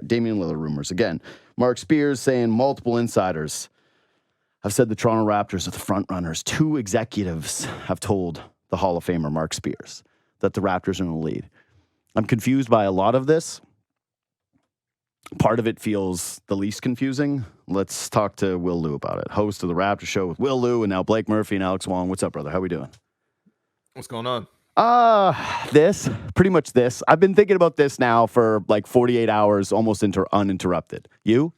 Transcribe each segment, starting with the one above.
Damian Lillard rumors. Again, Mark Spears saying multiple insiders have said the Toronto Raptors are the front runners. 2 executives have told the Hall of Famer Mark Spears that the Raptors are in the lead. I'm confused by a lot of this. Part of it feels the least confusing. Let's talk to Will Liu about it. Host of the Raptors Show with Will Liu and now Blake Murphy and Alex Wong. What's up, brother? How we doing? What's going on? Pretty much this. I've been thinking about this now for like 48 hours, almost uninterrupted. You?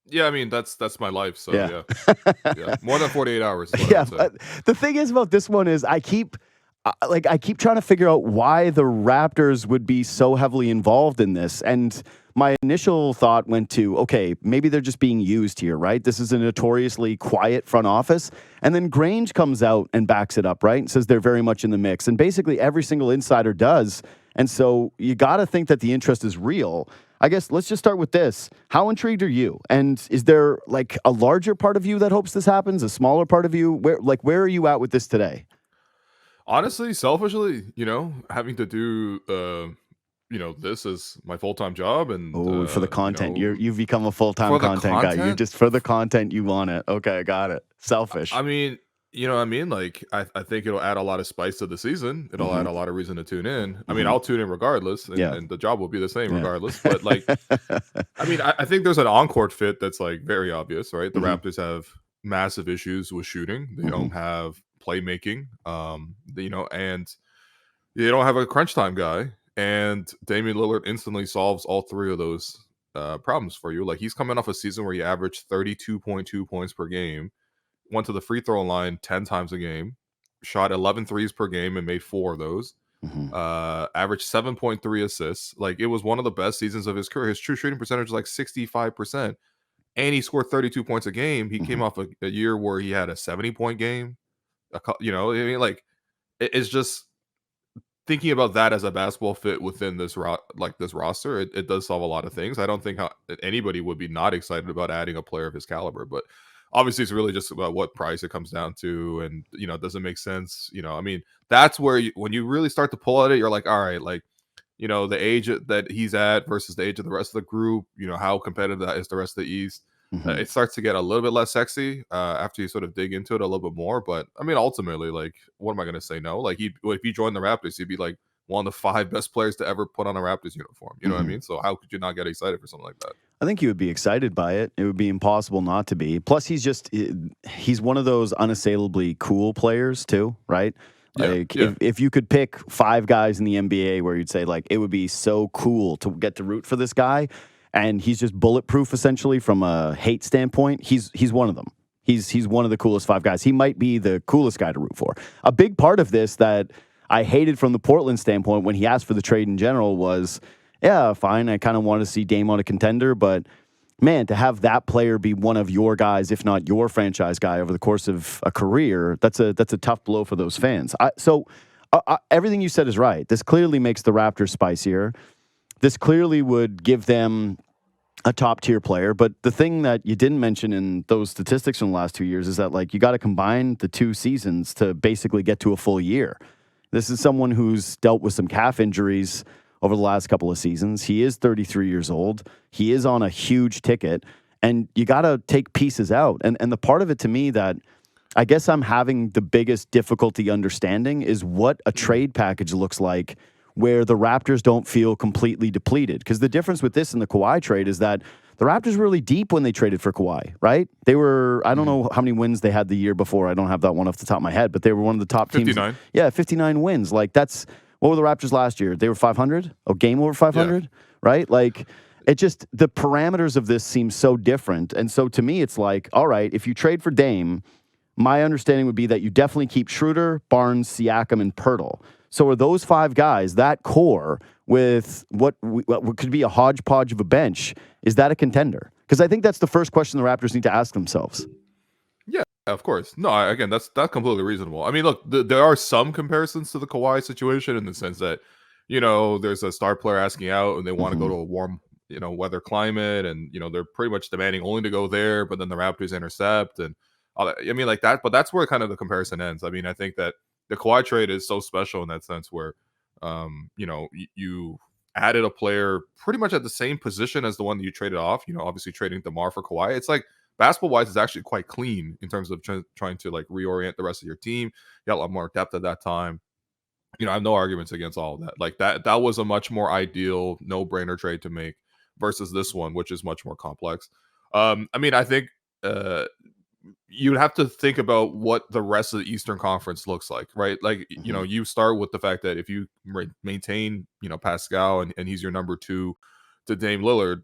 Yeah, I mean, that's my life. So Yeah. yeah. More than 48 hours. Yeah. The thing is about this one is I keep trying to figure out why the Raptors would be so heavily involved in this. And my initial thought went to, okay, maybe they're just being used here, right? This is a notoriously quiet front office. And then Grange comes out and backs it up, right? And says they're very much in the mix. And basically every single insider does. And so you got to think that the interest is real. I guess let's just start with this. How intrigued are you? And is there like a larger part of you that hopes this happens? A smaller part of you? Where are you at with this today? Honestly, selfishly, having to do, this is my full-time job. And for the content. You've become a full-time content guy. You just, for the content, you want it. Okay, I got it. Selfish. I mean, you know what I mean? Like, I think it'll add a lot of spice to the season. It'll add a lot of reason to tune in. I mean, I'll tune in regardless, and the job will be the same regardless. But, like, I mean, I think there's an on-court fit that's, like, very obvious, right? The Raptors have massive issues with shooting. They don't have playmaking, and they don't have a crunch time guy. And Damian Lillard instantly solves all 3 of those problems for you. Like, he's coming off a season where he averaged 32.2 points per game, went to the free throw line 10 times a game, shot 11 threes per game and made 4 of those, averaged 7.3 assists. Like, it was one of the best seasons of his career. His true shooting percentage was like 65%, and he scored 32 points a game. He came off a year where he had a 70-point game. I mean, like, it's just thinking about that as a basketball fit within this roster. It does solve a lot of things. I don't think anybody would be not excited about adding a player of his caliber, but obviously it's really just about what price it comes down to, and does it make sense? I mean, that's where when you really start to pull at it, you're like, all right, like, the age that he's at versus the age of the rest of the group, how competitive that is the rest of the East. It starts to get a little bit less sexy after you sort of dig into it a little bit more. But I mean, ultimately, like, what am I going to say no? Like, if he joined the Raptors, he'd be like one of the 5 best players to ever put on a Raptors uniform. You know what I mean? So how could you not get excited for something like that? I think you would be excited by it. It would be impossible not to be. Plus, he's one of those unassailably cool players too, right? Like, if you could pick 5 guys in the NBA where you'd say, like, it would be so cool to get to root for this guy, and he's just bulletproof essentially from a hate standpoint, he's one of them. He's one of the coolest 5 guys. He might be the coolest guy to root for. A big part of this that I hated from the Portland standpoint when he asked for the trade in general was, yeah, fine, I kind of want to see Dame on a contender, but man, to have that player be one of your guys, if not your franchise guy over the course of a career, that's a tough blow for those fans. Everything you said is right. This clearly makes the Raptors spicier. This clearly would give them a top-tier player. But the thing that you didn't mention in those statistics from the last 2 years is that, like, you got to combine the 2 seasons to basically get to a full year. This is someone who's dealt with some calf injuries over the last couple of seasons. He is 33 years old. He is on a huge ticket, and you got to take pieces out. And the part of it to me that I guess I'm having the biggest difficulty understanding is what a trade package looks like where the Raptors don't feel completely depleted. Because the difference with this and the Kawhi trade is that the Raptors were really deep when they traded for Kawhi, right? They were, I don't know how many wins they had the year before. I don't have that one off the top of my head, but they were one of the top 59. teams. Yeah, 59 wins. Like, that's, what were the Raptors last year? They were 500? A game over 500, right? Like, it just, the parameters of this seem so different. And so to me, it's like, all right, if you trade for Dame, my understanding would be that you definitely keep Schroeder, Barnes, Siakam, and Pirtle. So are those 5 guys, that core, with what could be a hodgepodge of a bench, is that a contender? Because I think that's the first question the Raptors need to ask themselves. Yeah, of course. No, again, that's completely reasonable. I mean, look, there are some comparisons to the Kawhi situation in the sense that, there's a star player asking out and they want to go to a warm, weather climate, and, they're pretty much demanding only to go there, but then the Raptors intercept and all that. I mean, like that, but that's where kind of the comparison ends. I mean, I think that the Kawhi trade is so special in that sense where, you added a player pretty much at the same position as the one that you traded off. Obviously trading DeMar for Kawhi. It's like basketball-wise, is actually quite clean in terms of trying to like reorient the rest of your team. You got a lot more depth at that time. I have no arguments against all of that. Like that was a much more ideal, no-brainer trade to make versus this one, which is much more complex. I think you'd have to think about what the rest of the Eastern Conference looks like, right? Like, you start with the fact that if you maintain, Pascal and he's your number 2 to Dame Lillard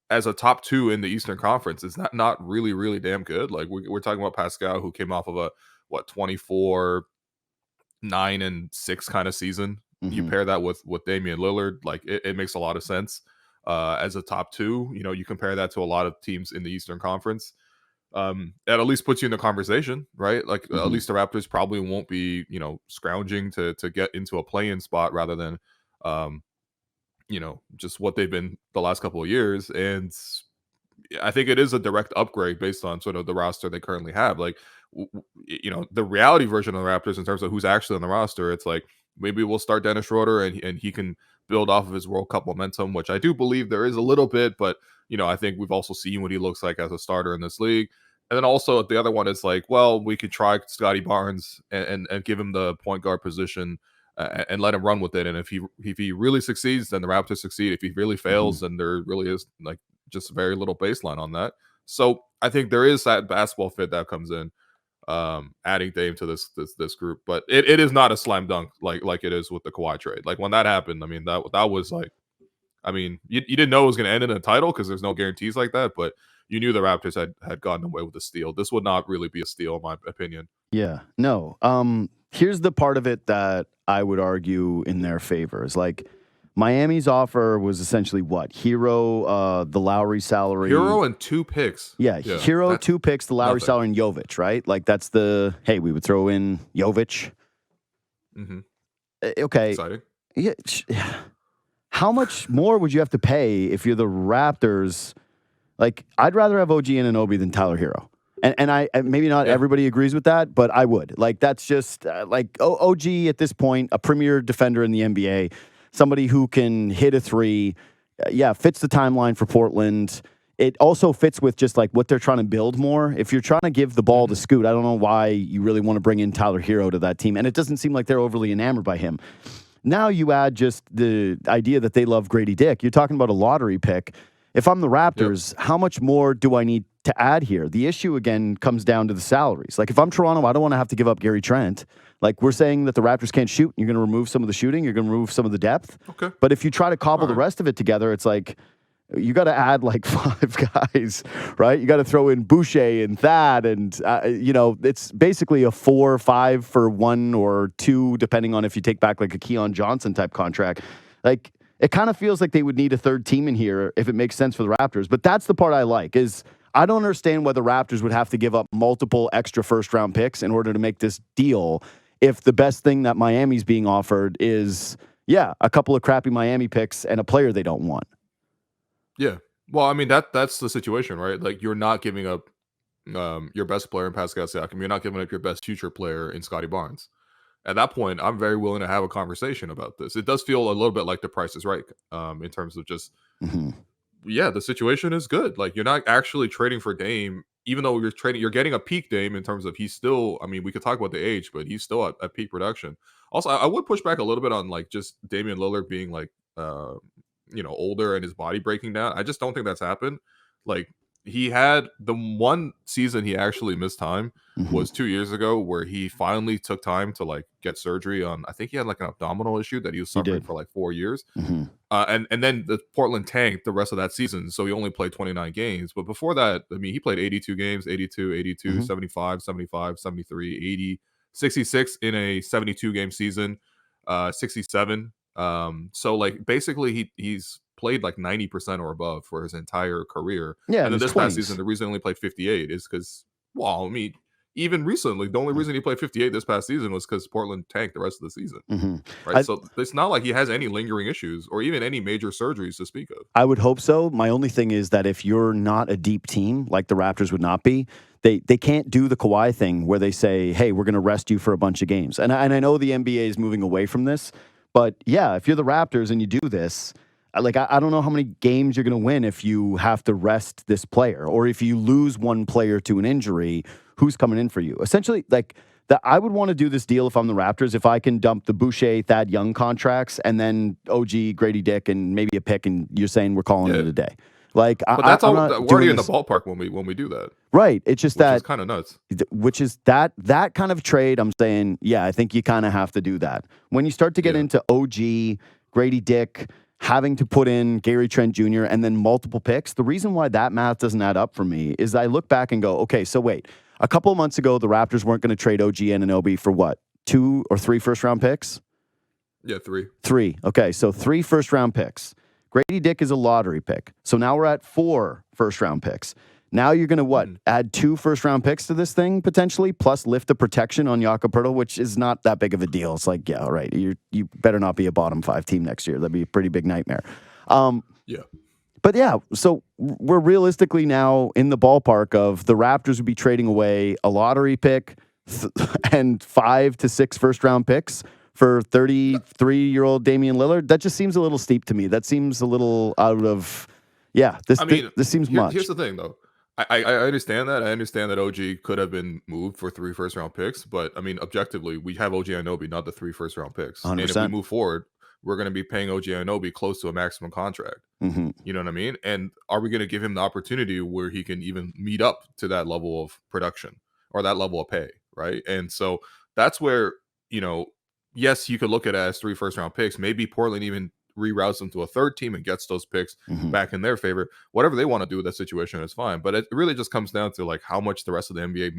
as a top 2 in the Eastern Conference, is that not really, really damn good? Like we're talking about Pascal, who came off of a 24, 9 and 6 kind of season. You pair that with Damian Lillard, like it makes a lot of sense. As a top 2, you compare that to a lot of teams in the Eastern Conference. That at least puts you in the conversation, right? Like at least the Raptors probably won't be, scrounging to get into a play-in spot rather than, just what they've been the last couple of years. And I think it is a direct upgrade based on sort of the roster they currently have. Like, the reality version of the Raptors in terms of who's actually on the roster, it's like maybe we'll start Dennis Schroeder and he can build off of his World Cup momentum, which I do believe there is a little bit, but I think we've also seen what he looks like as a starter in this league. And then also the other one is like, well, we could try Scottie Barnes and give him the point guard position and let him run with it. And if he really succeeds, then the Raptors succeed. If he really fails, then there really is like just very little baseline on that. So I think there is that basketball fit that comes in, adding Dame to this group, but it is not a slam dunk like it is with the Kawhi trade. Like when that happened, I mean that was like, I mean you didn't know it was going to end in a title because there's no guarantees like that, but you knew the Raptors had gotten away with a steal. This would not really be a steal in my opinion. Yeah, no. Here's the part of it that I would argue in their favor is like Miami's offer was essentially what? Hero, the Lowry salary. Hero and 2 picks. Yeah, Hero, 2 picks, the Lowry salary, and Jovic, right? Like that's hey, we would throw in Jovic. Okay. Exciting. Yeah. How much more would you have to pay if you're the Raptors? Like, I'd rather have OG Anunoby than Tyler Hero. And I maybe not everybody agrees with that, but I would. Like, that's just like OG at this point, a premier defender in the NBA, somebody who can hit a 3. Fits the timeline for Portland. It also fits with just like what they're trying to build more. If you're trying to give the ball to Scoot, I don't know why you really want to bring in Tyler Hero to that team. And it doesn't seem like they're overly enamored by him. Now you add just the idea that they love Grady Dick. You're talking about a lottery pick. If I'm the Raptors, how much more do I need to add here? The issue, again, comes down to the salaries. Like, if I'm Toronto, I don't want to have to give up Gary Trent. Like, we're saying that the Raptors can't shoot. You're going to remove some of the shooting. You're going to remove some of the depth. Okay. But if you try to cobble the rest of it together, it's like you got to add like 5 guys, right? You got to throw in Boucher and Thad. And, it's basically a 4 or 5 for 1 or 2, depending on if you take back like a Keon Johnson type contract. Like, it kind of feels like they would need a third team in here if it makes sense for the Raptors. But that's the part I like is I don't understand why the Raptors would have to give up multiple extra first-round picks in order to make this deal if the best thing that Miami's being offered is, a couple of crappy Miami picks and a player they don't want. Yeah. Well, I mean, that's the situation, right? Like, you're not giving up your best player in Pascal Siakam. You're not giving up your best future player in Scottie Barnes. At that point, I'm very willing to have a conversation about this. It does feel a little bit like the Price is Right in terms of just, the situation is good. Like, you're not actually trading for Dame, even though you're getting a peak Dame in terms of he's still, I mean, we could talk about the age, but he's still at peak production. Also, I would push back a little bit on like just Damian Lillard being like, older and his body breaking down. I just don't think that's happened. Like, he had the one season he actually missed time was 2 years ago, where he finally took time to like get surgery on. I think he had like an abdominal issue that he was suffering for like 4 years, and then the Portland tanked the rest of that season, so he only played 29 games. But before that, I mean, he played 82 games, 82, 75, 75, 73, 80, 66 in a 72 game season, 67. So like basically he's played like 90% or above for his entire career. Yeah, and then this past season, the reason he only played 58 is because, well, I mean, even recently, the only reason he played 58 this past season was because Portland tanked the rest of the season. Right. So it's not like he has any lingering issues or even any major surgeries to speak of. I would hope so. My only thing is that if you're not a deep team, like the Raptors would not be, they can't do the Kawhi thing where they say, hey, we're going to rest you for a bunch of games. And I know the NBA is moving away from this, but yeah, if you're the Raptors and you do this, Like, I don't know how many games you're going to win if you have to rest this player, or if you lose one player to an injury, who's coming in for you? Essentially, like, that I would want to do this deal if I'm the Raptors, if I can dump the Boucher, Thad Young contracts, and then OG, Grady Dick, and maybe a pick, and you're saying we're calling it a day. Like, but that's all. We're already in the ballpark when we do that, right? It's just which is kind of nuts. Which is that kind of trade. I'm saying, yeah, I think you kind of have to do that when you start to get into OG, Grady Dick, having to put in Gary Trent Jr. and then multiple picks. The reason why that math doesn't add up for me is I look back and go, okay, so wait, a couple of months ago, the Raptors weren't going to trade OG and Anunoby for what, 2 or 3 first-round picks? Yeah, 3. 3. Okay, so 3 first-round picks. Grady Dick is a lottery pick. So now we're at 4 first-round picks. Now you're going to add 2 first-round picks to this thing potentially, plus lift the protection on Jakob Poeltl, which is not that big of a deal. It's like, yeah, all right, you better not be a bottom 5 team next year. That'd be a pretty big nightmare. Yeah. But yeah, so we're realistically now in the ballpark of the Raptors would be trading away a lottery pick and 5 to 6 first-round picks for 33-year-old Damian Lillard. That just seems a little steep to me. That seems a little out of, this seems much. Here's the thing, though. I understand that. I understand that OG could have been moved for 3 first-round picks, but I mean, objectively, we have OG Anunoby, not the 3 first-round picks. 100%. And if we move forward, we're going to be paying OG Anunoby close to a maximum contract. Mm-hmm. You know what I mean? And are we going to give him the opportunity where he can even meet up to that level of production or that level of pay, right? And so that's where, yes, you could look at it as 3 first-round picks. Maybe Portland even reroutes them to a third team and gets those picks back in their favor. Whatever they want to do with that situation is fine. But it really just comes down to like how much the rest of the NBA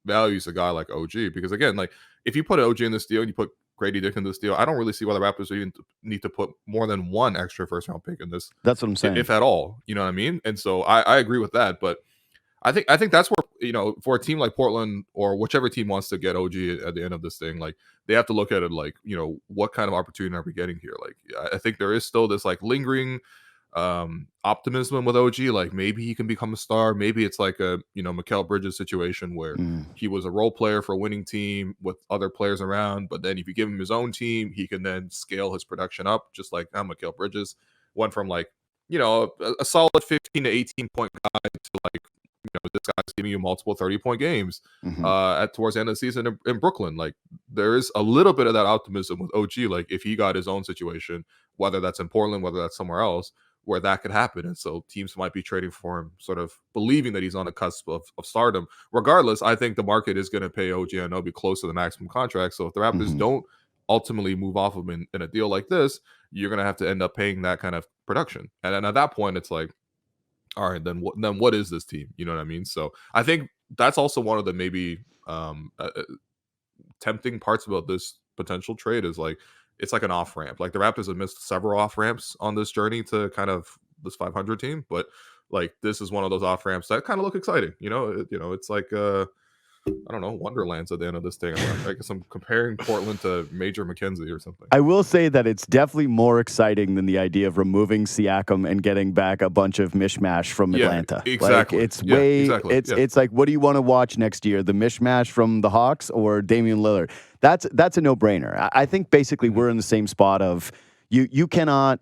values a guy like OG. Because again, like if you put OG in this deal and you put Grady Dick in this deal, I don't really see why the Raptors even need to put more than 1 extra first-round pick in this. That's what I'm saying. If at all, you know what I mean? And so I agree with that. But I think that's where, for a team like Portland or whichever team wants to get OG at the end of this thing, like they have to look at it like, what kind of opportunity are we getting here? Like, I think there is still this like lingering optimism with OG. Like maybe he can become a star. Maybe it's like a, Mikal Bridges situation where he was a role player for a winning team with other players around. But then if you give him his own team, he can then scale his production up, just like Mikal Bridges went from like, a solid 15 to 18 point guy to like, this guy's giving you multiple 30-point games towards the end of the season in Brooklyn. Like there is a little bit of that optimism with OG. Like if he got his own situation, whether that's in Portland, whether that's somewhere else, where that could happen. And so teams might be trading for him, sort of believing that he's on the cusp of stardom. Regardless, I think the market is going to pay OG Anunoby close to the maximum contract. So if the Raptors don't ultimately move off of him in a deal like this, you're going to have to end up paying that kind of production. And then at that point, it's like, all right, then what is this team? You know what I mean? So I think that's also one of the maybe tempting parts about this potential trade is like it's like an off ramp. Like the Raptors have missed several off ramps on this journey to kind of this 500 team, but like this is one of those off ramps that kind of look exciting. It's like I don't know, Wonderlands at the end of this thing. I guess I'm comparing Portland to Major Mackenzie or something. I will say that it's definitely more exciting than the idea of removing Siakam and getting back a bunch of mishmash from Atlanta. Exactly. Like, it's like, what do you want to watch next year? The mishmash from the Hawks or Damian Lillard? That's a no-brainer. I think basically we're in the same spot of you cannot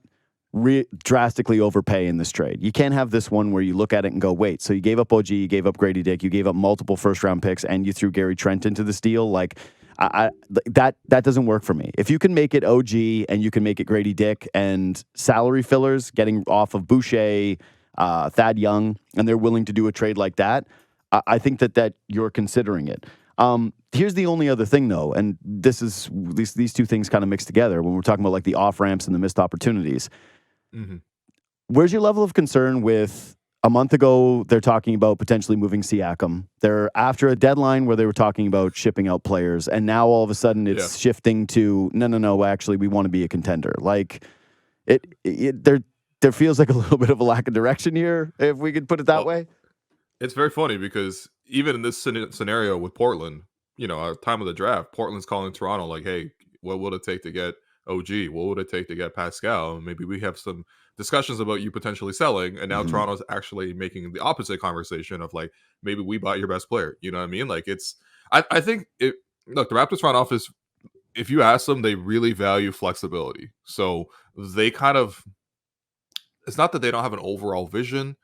drastically overpay in this trade. You can't have this one where you look at it and go, wait, so you gave up OG, you gave up Grady Dick, you gave up multiple first-round picks, and you threw Gary Trent into this deal. Like, that doesn't work for me. If you can make it OG and you can make it Grady Dick and salary fillers getting off of Boucher, Thad Young, and they're willing to do a trade like that, I think that you're considering it. Here's the only other thing, though, and this is these two things kind of mixed together when we're talking about like the off-ramps and the missed opportunities. Where's your level of concern with a month ago they're talking about potentially moving Siakam? They're after a deadline where they were talking about shipping out players, and now all of a sudden it's shifting to no, actually we want to be a contender. Like there feels like a little bit of a lack of direction here, if we could put it that way. It's very funny because even in this scenario with Portland, at the time of the draft, Portland's calling Toronto like, hey, what would it take to get OG? What would it take to get Pascal? Maybe we have some discussions about you potentially selling, and now Toronto's actually making the opposite conversation of like, maybe we buy your best player. You know what I mean? Like I think the Raptors front office, if you ask them, they really value flexibility. So they kind of it's not that they don't have an overall vision,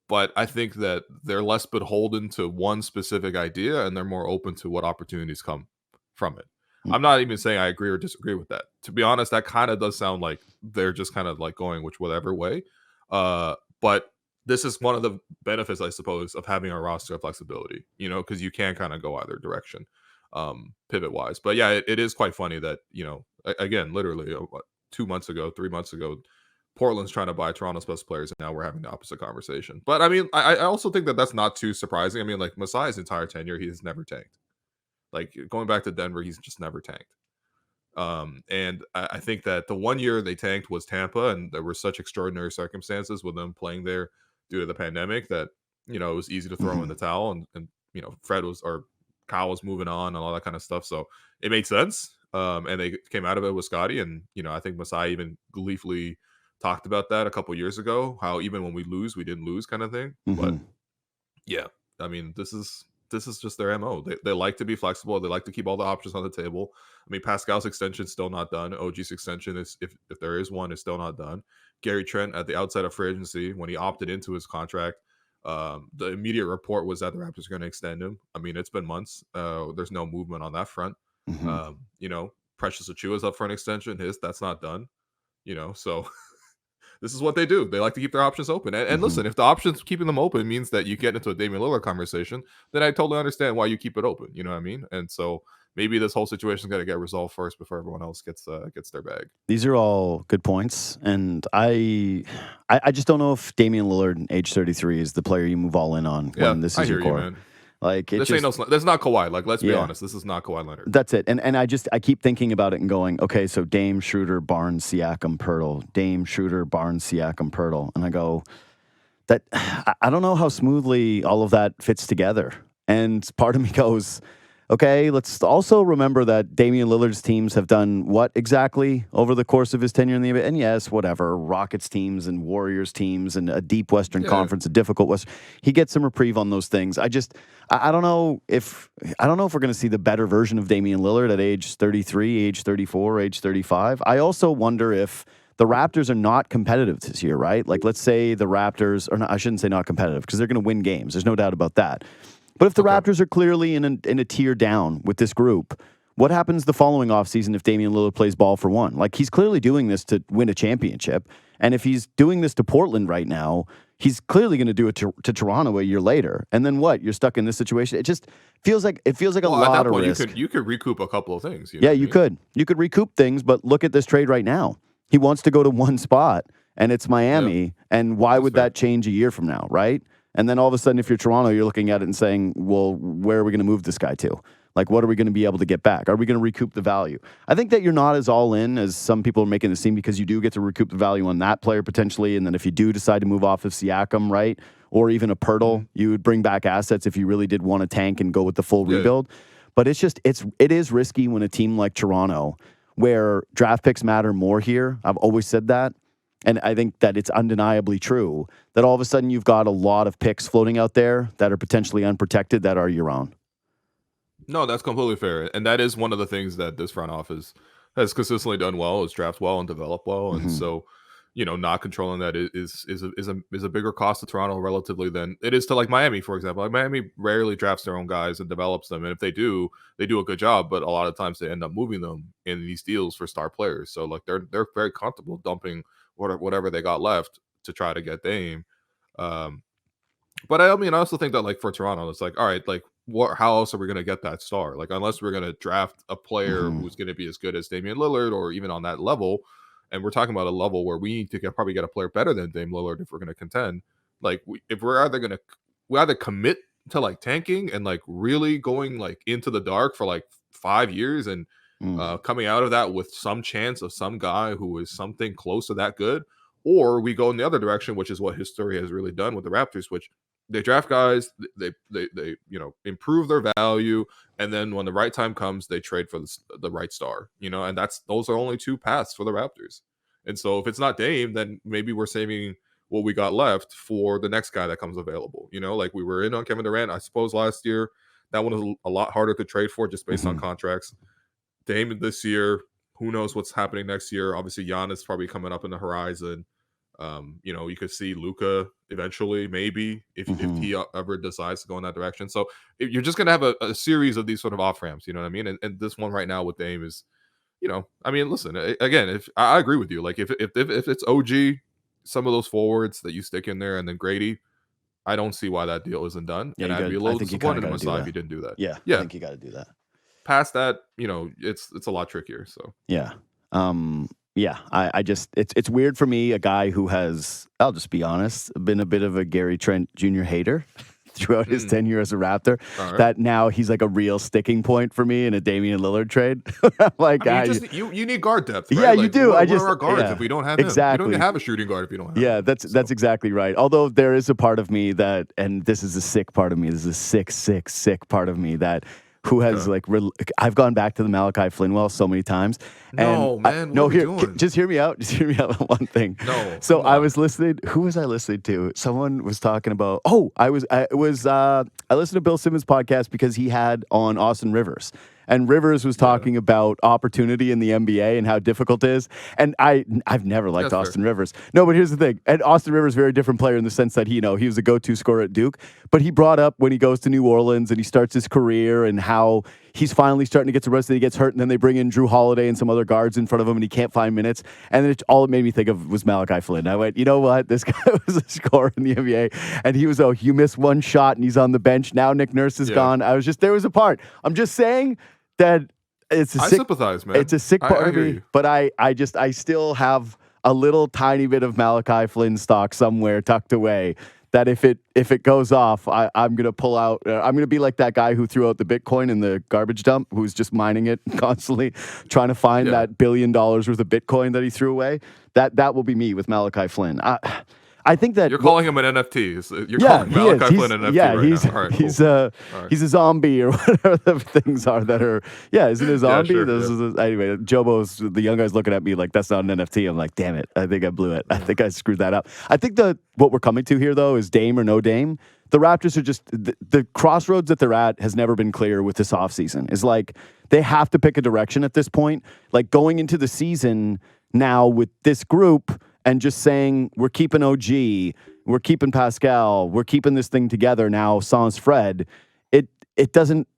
but I think that they're less beholden to one specific idea and they're more open to what opportunities come from it. I'm not even saying I agree or disagree with that. To be honest, that kind of does sound like they're just kind of like going whichever way. But this is one of the benefits, I suppose, of having a roster of flexibility, because you can kind of go either direction, pivot wise. But yeah, it is quite funny that, again, literally 2 months ago, 3 months ago, Portland's trying to buy Toronto's best players, and now we're having the opposite conversation. But I mean, I also think that that's not too surprising. I mean, like Masai's entire tenure, he has never tanked. Like going back to Denver, he's just never tanked. And I think that the 1 year they tanked was Tampa, and there were such extraordinary circumstances with them playing there due to the pandemic that it was easy to throw in the towel, and Kyle was moving on and all that kind of stuff. So it made sense. And they came out of it with Scottie, and I think Masai even gleefully talked about that a couple years ago, how even when we lose, we didn't lose kind of thing. But yeah, I mean, this is just their MO. They like to be flexible. They like to keep all the options on the table. I mean, Pascal's extension is still not done. OG's extension is, if there is one, is still not done. Gary Trent at the outset of free agency, when he opted into his contract, the immediate report was that the Raptors are going to extend him. I mean, it's been months. There's no movement on that front. Precious Achiuwa's up for an extension. That's not done. So this is what they do. They like to keep their options open. And listen, if the options keeping them open means that you get into a Damian Lillard conversation, then I totally understand why you keep it open. You know what I mean? And so maybe this whole situation is going to get resolved first before everyone else gets their bag. These are all good points, and I just don't know if Damian Lillard, age 33, is the player you move all in on when this is your core. Man. Like this ain't that's not Kawhi. Like, let's be honest, this is not Kawhi Leonard. That's it. And I keep thinking about it and going, okay, so Dame, Schroeder, Barnes, Siakam, Pirtle. Dame, Schroeder, Barnes, Siakam, Pirtle. And I go, that I don't know how smoothly all of that fits together. And part of me goes, okay, let's also remember that Damian Lillard's teams have done what exactly over the course of his tenure in the NBA? And yes, whatever, Rockets teams and Warriors teams and a deep Western Conference, a difficult Western. He gets some reprieve on those things. I don't know if we're going to see the better version of Damian Lillard at age 33, age 34, age 35. I also wonder if the Raptors are not competitive this year, right? Like, let's say the Raptors, or not, I shouldn't say not competitive, because they're going to win games. There's no doubt about that. But if the Raptors are clearly in a tier down with this group, what happens the following offseason if Damian Lillard plays ball for one? Like, he's clearly doing this to win a championship. And if he's doing this to Portland right now, he's clearly going to do it to Toronto a year later. And then what? You're stuck in this situation. It just feels like a lot of risk. You could recoup a couple of things. You could. You could recoup things, but look at this trade right now. He wants to go to one spot, and it's Miami. Yeah. And why would that change a year from now, right? And then all of a sudden, if you're Toronto, you're looking at it and saying, well, where are we going to move this guy to? Like, what are we going to be able to get back? Are we going to recoup the value? I think that you're not as all in as some people are making it seem, because you do get to recoup the value on that player potentially. And then if you do decide to move off of Siakam, right, or even a Pirtle, you would bring back assets if you really did want to tank and go with the full rebuild. But it is risky when a team like Toronto, where draft picks matter more here. I've always said that. And I think that it's undeniably true that all of a sudden you've got a lot of picks floating out there that are potentially unprotected that are your own. No, that's completely fair. And that is one of the things that this front office has consistently done well, is draft well and develop well. And so, not controlling that is a bigger cost to Toronto relatively than it is to, like, Miami, for example. Like, Miami rarely drafts their own guys and develops them. And if they do a good job, but a lot of times they end up moving them in these deals for star players. So, like, they're very comfortable dumping whatever they got left to try to get Dame. But I also think that, like, for Toronto, it's like, all right, like, how else are we going to get that star? Like, unless we're going to draft a player who's going to be as good as Damian Lillard, or even on that level, and we're talking about a level where we need to probably get a player better than Dame Lillard if we're going to contend. Like, if we're either commit to, like, tanking and, like, really going, like, into the dark for, like, 5 years and coming out of that with some chance of some guy who is something close to that good, or we go in the other direction, which is what history has really done with the Raptors, which they draft guys, they improve their value, and then when the right time comes, they trade for the right star, and those are only two paths for the Raptors. And so if it's not Dame, then maybe we're saving what we got left for the next guy that comes available. Like, we were in on Kevin Durant, I suppose, last year. That one was a lot harder to trade for just based on contracts. Dame this year, who knows what's happening next year? Obviously, Giannis probably coming up in the horizon. You could see Luka eventually, maybe if he ever decides to go in that direction. So you're just gonna have a series of these sort of off ramps. You know what I mean? And this one right now with Dame is, I mean, listen, again, if I agree with you, like if it's OG, some of those forwards that you stick in there, and then Grady, I don't see why that deal isn't done. Yeah, and I'd be a little disappointed in Masai if he didn't do that. Yeah, I think you got to do that. Past that, it's a lot trickier. So yeah. Yeah, I just it's weird for me, a guy who has, I'll just be honest, been a bit of a Gary Trent Jr. hater throughout his tenure as a Raptor, that now he's like a real sticking point for me in a Damian Lillard trade. Like, you need guard depth, right? Yeah, you do. What are our guards if we don't have him? Exactly. You don't have a shooting guard if you don't have him. Yeah, that's exactly right. Although there is a part of me that, and this is a sick part of me, this is a sick part of me that who has I've gone back to the Malachi Flynn so many times. No, man. Just hear me out. Just hear me out on one thing. No. So I was listening. Who was I listening to? Someone was talking about. I listened to Bill Simmons' podcast because he had on Austin Rivers. And Rivers was talking about opportunity in the NBA and how difficult it is. And I've never liked Austin Rivers. No, but here's the thing. And Austin Rivers is a very different player in the sense that he was a go-to scorer at Duke. But he brought up when he goes to New Orleans and he starts his career and how he's finally starting to get some rest, and he gets hurt, and then they bring in Drew Holiday and some other guards in front of him, and he can't find minutes. And then all it made me think of was Malachi Flynn. I went, you know what? This guy was a scorer in the NBA, and he was, you missed one shot, and he's on the bench. Now Nick Nurse is gone. There was a part. I'm just saying that it's a sick, I sympathize, man. It's a sick part of me, but I still have a little tiny bit of Malachi Flynn stock somewhere tucked away. That if it goes off, I'm gonna pull out. I'm gonna be like that guy who threw out the Bitcoin in the garbage dump, who's just mining it constantly, trying to find that $1 billion worth of Bitcoin that he threw away. That will be me with Malachi Flynn. I think that you're calling him an NFT. You're calling Malachi Flynn an NFT right now. He's a zombie or whatever the things are that are. Yeah, isn't a zombie? Anyway, Jobo's the young guy's looking at me like that's not an NFT. I'm like, damn it, I think I blew it. I think I screwed that up. I think what we're coming to here though is Dame or no Dame. The Raptors are just the crossroads that they're at has never been clear with this offseason. Is like they have to pick a direction at this point. Like going into the season now with this group. And just saying, we're keeping OG, we're keeping Pascal, we're keeping this thing together now, sans Fred, it doesn't,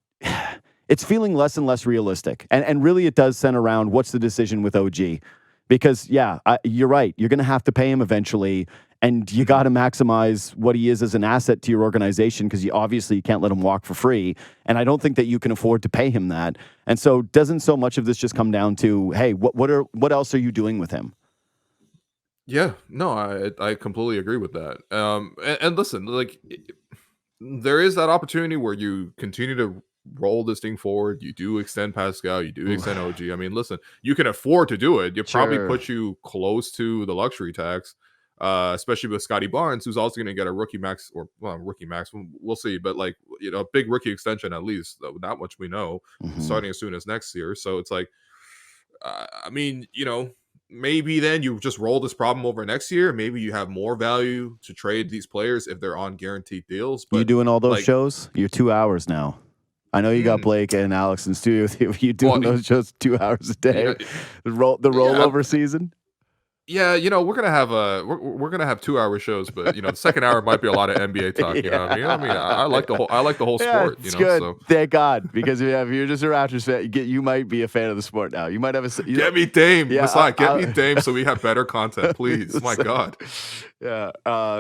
it's feeling less and less realistic. And really it does center around what's the decision with OG. Because, you're right, you're going to have to pay him eventually, and you got to maximize what he is as an asset to your organization, because you can't let him walk for free. And I don't think that you can afford to pay him that. And so doesn't so much of this just come down to, hey, what else are you doing with him? Yeah, no, I completely agree with that. And listen, like there is that opportunity where you continue to roll this thing forward. You do extend Pascal, you do extend OG. I mean, listen, you can afford to do it. You probably put you close to the luxury tax, especially with Scottie Barnes, who's also going to get a rookie max, we'll see, but like a big rookie extension at least. Not much we know, starting as soon as next year. So it's like, I mean, maybe then you just roll this problem over next year. Maybe you have more value to trade these players if they're on guaranteed deals. But you doing all those shows? You're 2 hours now. I know you got Blake and Alex in studio with you. You doing those shows 2 hours a day? The rollover season. Yeah, we're gonna have we're gonna have 2 hour shows, but the second hour might be a lot of NBA talk. You know what I mean? I like the whole sport. It's good. So. Thank God, because if you're just a Raptors fan, you might be a fan of the sport now. You might have get me Dame. Yeah, get me Dame so we have better content, please. My God. Yeah,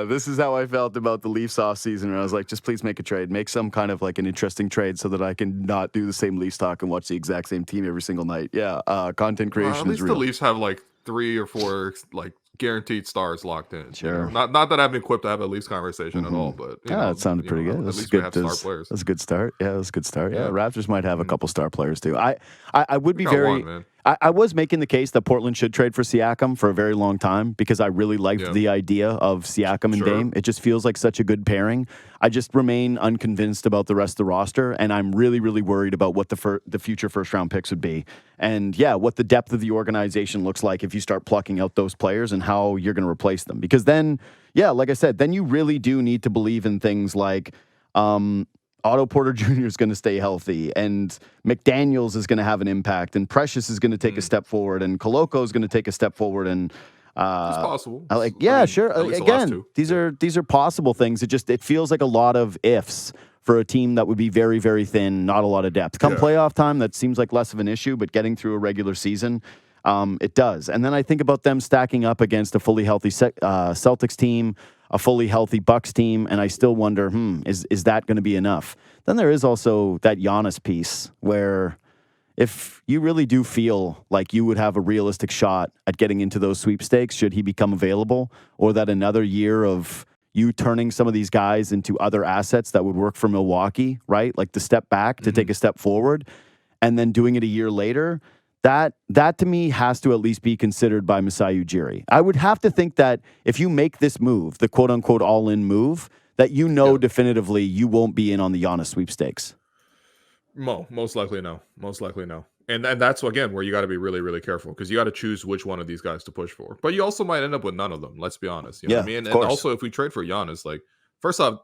this is how I felt about the Leafs off season. I was like, just please make a trade, make some kind of like an interesting trade, so that I can not do the same Leafs talk and watch the exact same team every single night. Yeah, content creation at least is real. The Leafs have like 3 or 4 like guaranteed stars locked in. Sure. Not that I'm equipped to have a Leafs conversation at all, but that sounded pretty good. At least we have star players. That's a good start. Yeah, that's a good start. Yeah, Raptors might have a couple star players too. I would be very. I was making the case that Portland should trade for Siakam for a very long time, because I really liked the idea of Siakam and Dame. It just feels like such a good pairing. I just remain unconvinced about the rest of the roster, and I'm really, really worried about what the future first-round picks would be. And, what the depth of the organization looks like if you start plucking out those players and how you're going to replace them. Because then, like I said, then you really do need to believe in things like Otto Porter Jr. is going to stay healthy, and McDaniels is going to have an impact, and Precious is going to take a step forward, and Koloko is going to take a step forward, and It's possible. Sure. Again, these are possible things. It feels like a lot of ifs for a team that would be very, very thin, not a lot of depth. Come playoff time, that seems like less of an issue, but getting through a regular season, it does. And then I think about them stacking up against a fully healthy Celtics team, a fully healthy Bucks team, and I still wonder, is that going to be enough? Then there is also that Giannis piece where if you really do feel like you would have a realistic shot at getting into those sweepstakes, should he become available, or that another year of you turning some of these guys into other assets that would work for Milwaukee, right? Like the step back to take a step forward and then doing it a year later, that to me has to at least be considered by Masai Ujiri. I would have to think that if you make this move, the quote unquote all-in move, that definitively you won't be in on the Giannis sweepstakes. Most likely no. And that's, again, where you got to be really, really careful, because you got to choose which one of these guys to push for. But you also might end up with none of them, let's be honest. You know what I mean? And also, if we trade for Giannis, like, first off,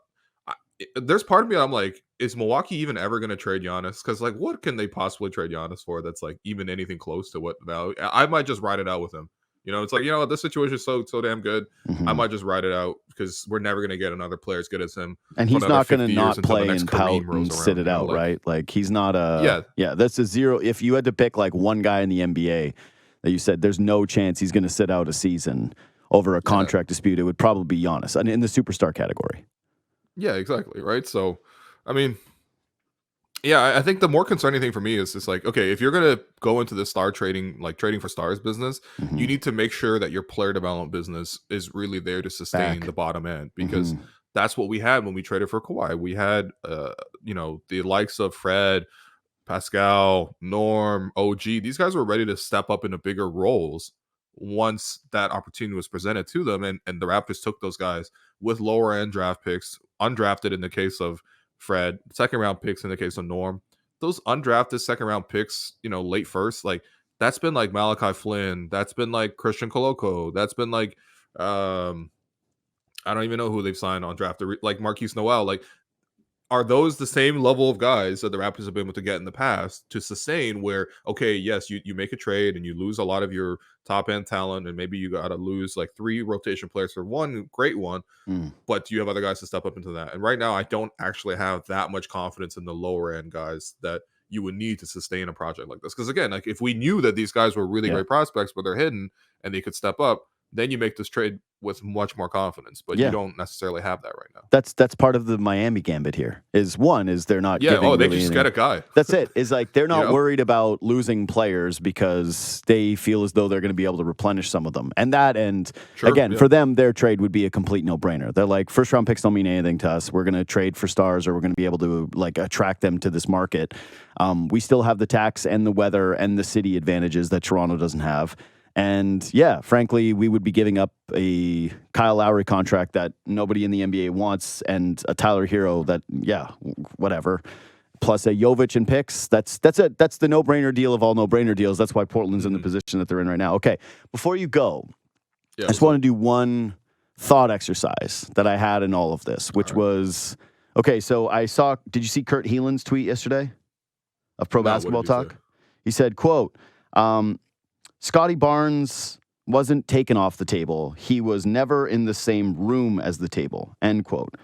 there's part of me I'm like, is Milwaukee even ever going to trade Giannis? Because, like, what can they possibly trade Giannis for that's, like, even anything close to what value? I might just ride it out with him. You know, it's like, this situation is so damn good. I might just ride it out, because we're never going to get another player as good as him. And he's not going to not play and pout and sit it out, right? Like, he's not that's a zero. If you had to pick like one guy in the NBA that you said there's no chance he's going to sit out a season over a contract dispute, it would probably be Giannis, and in the superstar category. Yeah, exactly. Right. So, I mean, yeah, I think the more concerning thing for me is just like, okay, if you're going to go into the star trading, like trading for stars business, you need to make sure that your player development business is really there to sustain the bottom end, because that's what we had when we traded for Kawhi. We had, the likes of Fred, Pascal, Norm, OG. These guys were ready to step up into bigger roles once that opportunity was presented to them. And the Raptors took those guys with lower end draft picks, undrafted in the case of Fred, second round picks in the case of Norm. Those undrafted second round picks, late first, like, that's been like Malachi Flynn, that's been like Christian Coloco, that's been like I don't even know who they've signed on draft, like Marquise Noel. Like, are those the same level of guys that the Raptors have been able to get in the past to sustain where, okay, yes, you make a trade and you lose a lot of your top end talent, and maybe you got to lose like 3 rotation players for one great one, but you have other guys to step up into that. And right now, I don't actually have that much confidence in the lower end guys that you would need to sustain a project like this. Because again, like, if we knew that these guys were really great prospects, but they're hidden and they could step up, then you make this trade with much more confidence, but you don't necessarily have that right now. That's part of the Miami gambit here. Is they're not giving they really just get a guy. That's it. Is like they're not worried about losing players because they feel as though they're going to be able to replenish some of them. And for them, their trade would be a complete no-brainer. They're like, first round picks don't mean anything to us. We're going to trade for stars, or we're going to be able to like attract them to this market. We still have the tax and the weather and the city advantages that Toronto doesn't have. And frankly, we would be giving up a Kyle Lowry contract that nobody in the NBA wants, and a Tyler Hero that, whatever, plus a Jovic and picks. That's the no-brainer deal of all no-brainer deals. That's why Portland's in the position that they're in right now. Okay, before you go, I just want to do one thought exercise that I had in all of this, which was, okay, so did you see Kurt Heelan's tweet yesterday of Pro Basketball Talk? He said, quote, Scottie Barnes wasn't taken off the table. He was never in the same room as the table, end quote.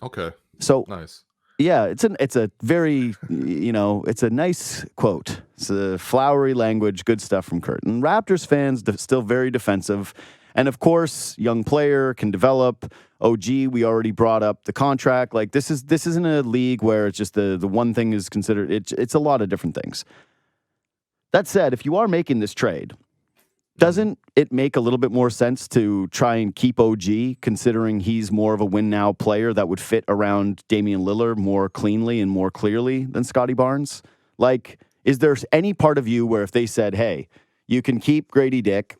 Okay. So nice. Yeah, it's a very, it's a nice quote. It's a flowery language, good stuff from Kurt. And Raptors fans still very defensive. And of course, young player can develop. OG, we already brought up the contract. Like, this isn't a league where it's just the one thing is considered. It's a lot of different things. That said, if you are making this trade, doesn't it make a little bit more sense to try and keep OG, considering he's more of a win-now player that would fit around Damian Lillard more cleanly and more clearly than Scottie Barnes? Like, is there any part of you where if they said, hey, you can keep Grady Dick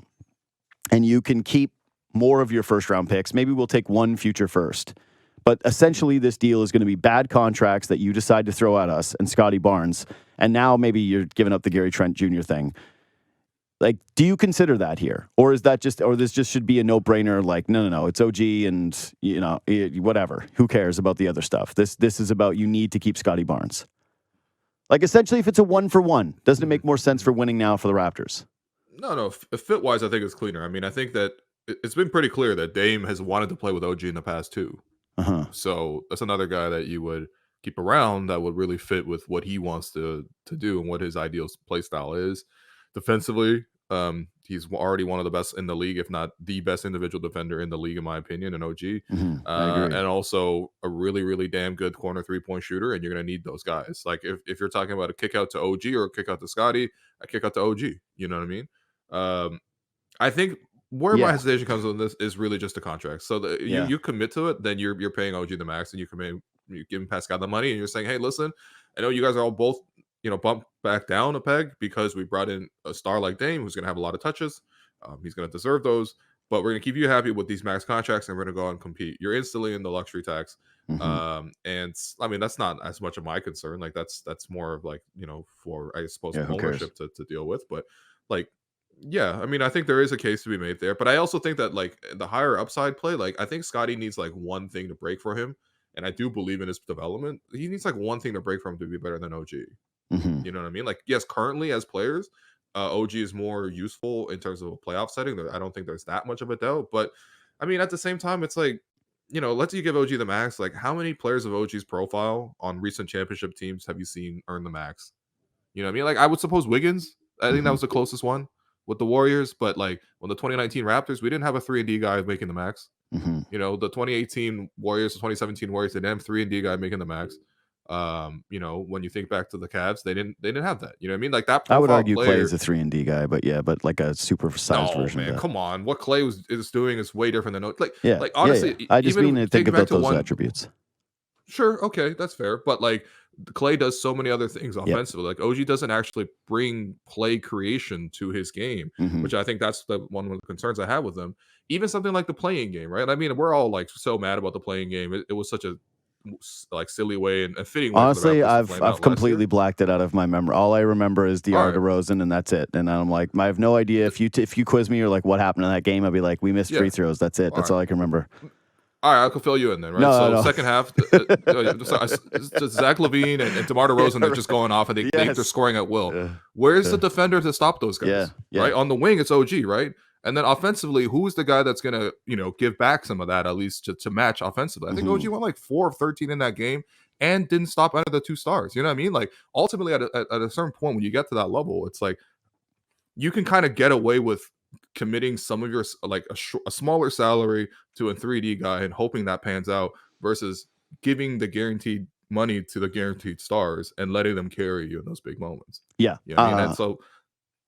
and you can keep more of your first-round picks, maybe we'll take one future first, but essentially this deal is going to be bad contracts that you decide to throw at us and Scottie Barnes, and now maybe you're giving up the Gary Trent Jr. thing. Like, do you consider that here? Or is that this just should be a no-brainer, like, no, it's OG and, whatever. Who cares about the other stuff? This is about you need to keep Scottie Barnes. Like, essentially, if it's a 1-for-1, doesn't it make more sense for winning now for the Raptors? No. Fit wise, I think it's cleaner. I mean, I think that it's been pretty clear that Dame has wanted to play with OG in the past too. So that's another guy that you would keep around that would really fit with what he wants to do and what his ideal play style is. Defensively, he's already one of the best in the league, if not the best individual defender in the league, in my opinion, in OG. And also a really, really damn good corner 3-point shooter, and you're going to need those guys. Like if you're talking about a kick out to OG or a kick out to Scottie, I kick out to OG. You know what I mean? I think where my hesitation comes on this is really just the contract. So you commit to it, then you're paying OG the max, and you give Pascal the money, and you're saying, hey, listen, I know you guys are all both bumped back down a peg because we brought in a star like Dame who's going to have a lot of touches. He's going to deserve those, but we're going to keep you happy with these max contracts, and we're going to go out and compete. You're instantly in the luxury tax. And I mean, that's not as much of my concern. Like that's more of like, for, I suppose, ownership to deal with. But like, yeah, I mean, I think there is a case to be made there, but I also think that like the higher upside play, like I think Scottie needs like one thing to break for him. And I do believe in his development. He needs like one thing to break for him to be better than OG. You know what I mean? Like, yes, currently as players, OG is more useful in terms of a playoff setting. I don't think there's that much of a doubt. But I mean, at the same time, it's like, let's you give OG the max. Like, how many players of OG's profile on recent championship teams have you seen earn the max? You know what I mean? Like, I would suppose Wiggins. I think that was the closest one with the Warriors. But like, when the 2019 Raptors, we didn't have a 3-and-D guy making the max. The 2018 Warriors, the 2017 Warriors, they didn't have 3-and-D guy making the max. When you think back to the Cavs, they didn't have that. You know what I mean? Like that. I would argue Clay is a 3-and-D guy, but like a supersized version. Man, of that. Come on, what Clay is doing is way different than like honestly. I just mean to think about those attributes. Sure, okay, that's fair, but like Clay does so many other things offensively. Like OG doesn't actually bring play creation to his game, which I think that's one of the concerns I have with him. Even something like the playing game, right? I mean, we're all like so mad about the playing game. It was such a like silly way and a fitting way. Honestly, I've completely blacked it out of my memory. All I remember is DeAndre DeRozan, and that's it. And I'm like, I have no idea. If you quiz me or like what happened in that game, I'd be like, we missed free throws. That's it. That's all I can remember. All right, I can fill you in then, right? No. Second half, Zach LaVine and DeMar DeRozan are just going off, and they think they're scoring at will. Where's the defender to stop those guys? Right? On the wing, it's OG, right? And then offensively, who's the guy that's going to, give back some of that at least to match offensively? I think OG went like 4 of 13 in that game and didn't stop under the 2 stars. You know what I mean? Like ultimately at a certain point when you get to that level, it's like you can kind of get away with committing some of your like a smaller salary to a 3D guy and hoping that pans out versus giving the guaranteed money to the guaranteed stars and letting them carry you in those big moments. Yeah. You know what I mean? And so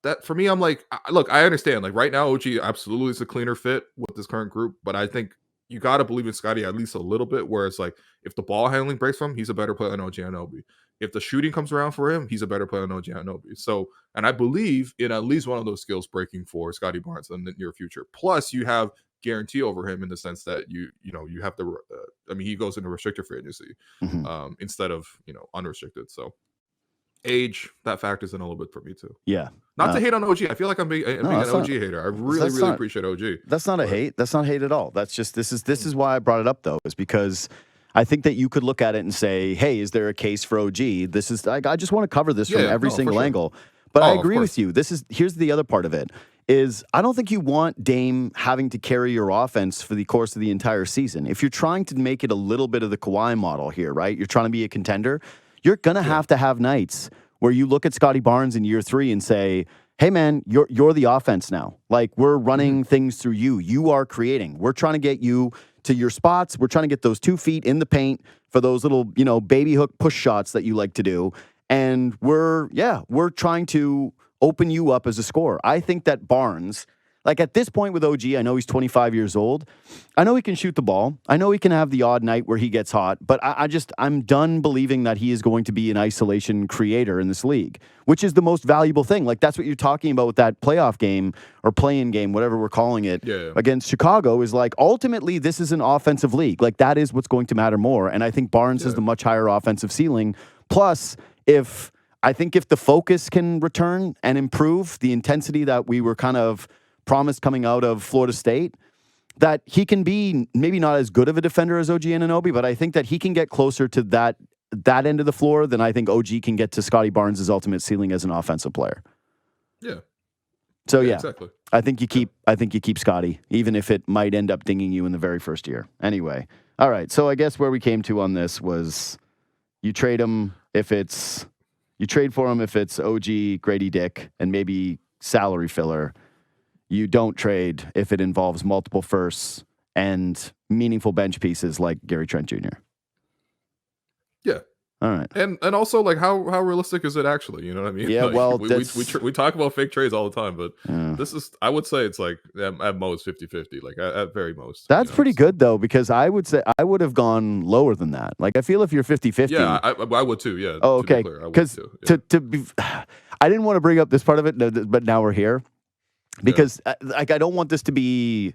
that for me, I'm like, look, I understand. Like right now, OG absolutely is a cleaner fit with this current group, but I think you got to believe in Scottie at least a little bit. Where it's like, if the ball handling breaks for him, he's a better player than OG Anunoby. If the shooting comes around for him, he's a better player than OG Anunoby. So, and I believe in at least one of those skills breaking for Scottie Barnes in the near future. Plus, you have guarantee over him in the sense that you have the. I mean, he goes into restricted free agency instead of unrestricted. So. Age, that factors in a little bit for me too. Yeah. Not to hate on OG. I feel like I'm being an OG hater. I really appreciate OG. That's not a hate. That's not hate at all. That's just this is why I brought it up though, is because I think that you could look at it and say, hey, is there a case for OG? This is I just want to cover this from every single angle. But I agree with you. Here's the other part of it. Is I don't think you want Dame having to carry your offense for the course of the entire season. If you're trying to make it a little bit of the Kawhi model here, right? You're trying to be a contender. You're going to have to have nights where you look at Scottie Barnes in year 3 and say, hey, man, you're the offense now. Like, we're running things through you. You are creating. We're trying to get you to your spots. We're trying to get those 2 feet in the paint for those little, baby hook push shots that you like to do. And we're trying to open you up as a scorer. I think that Barnes, like at this point with OG, I know he's 25 years old. I know he can shoot the ball. I know he can have the odd night where he gets hot, but I'm done believing that he is going to be an isolation creator in this league, which is the most valuable thing. Like that's what you're talking about with that playoff game or play-in game, whatever we're calling it, against Chicago is like, ultimately this is an offensive league. Like that is what's going to matter more. And I think Barnes has the much higher offensive ceiling. Plus, if the focus can return and improve the intensity that we were kind of promised coming out of Florida State, that he can be maybe not as good of a defender as OG Anunoby, but I think that he can get closer to that end of the floor than I think OG can get to Scottie Barnes' ultimate ceiling as an offensive player. Yeah. So yeah, exactly. I think you keep Scottie, even if it might end up dinging you in the very first year. Anyway, all right. So I guess where we came to on this was you trade him if it's OG, Grady Dick, and maybe salary filler. You don't trade if it involves multiple firsts and meaningful bench pieces like Gary Trent Jr. Yeah. All right. And also, like, how realistic is it actually? You know what I mean? Yeah, like, well, we talk about fake trades all the time, but this is, I would say it's like at most 50-50, like at very most. That's pretty good, though, because I would say I would have gone lower than that. Like, I feel if you're 50-50. Yeah, I would too, yeah. Oh, okay. Because I didn't want to bring up this part of it, but now we're here. Because, I don't want this to be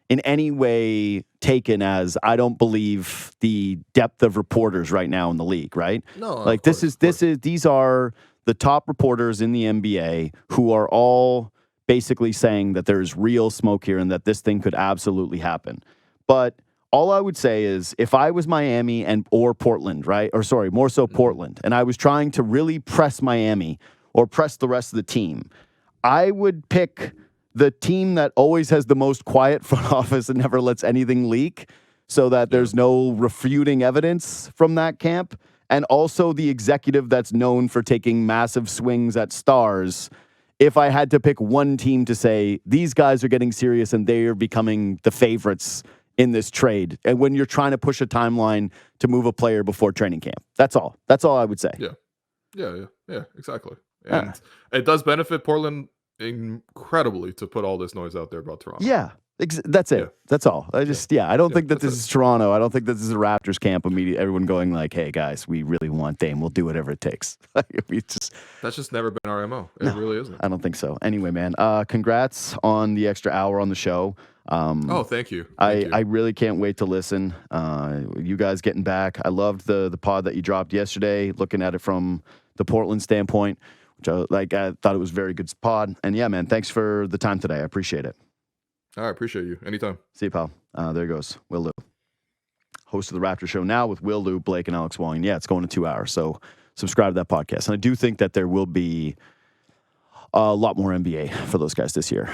in any way taken as I don't believe the depth of reporters right now in the league, right? No, like these are the top reporters in the NBA who are all basically saying that there's real smoke here and that this thing could absolutely happen. But all I would say is if I was Miami or Portland, right? Or sorry, more so Portland, and I was trying to really press Miami or press the rest of the team, I would pick the team that always has the most quiet front office and never lets anything leak so that there's no refuting evidence from that camp. And also the executive that's known for taking massive swings at stars. If I had to pick one team to say, these guys are getting serious and they are becoming the favorites in this trade. And when you're trying to push a timeline to move a player before training camp. That's all. That's all I would say. Yeah, exactly. And it does benefit Portland incredibly to put all this noise out there about Toronto. Yeah, that's it. Yeah. That's all. I don't think that this is Toronto. I don't think that this is a Raptors camp immediately. Everyone going like, hey, guys, we really want Dame. We'll do whatever it takes. That's just never been our MO. It really isn't. I don't think so. Anyway, man, congrats on the extra hour on the show. Thank you. I really can't wait to listen. You guys getting back. I loved the pod that you dropped yesterday, looking at it from the Portland standpoint. I thought it was a very good pod. And yeah, man, thanks for the time today. I appreciate it. All right, appreciate you. Anytime. See you, pal. There goes Will Lou, host of the Raptors Show now with Will Lou, Blake, and Alex Wong. And yeah, it's going to 2 hours. So subscribe to that podcast. And I do think that there will be a lot more NBA for those guys this year.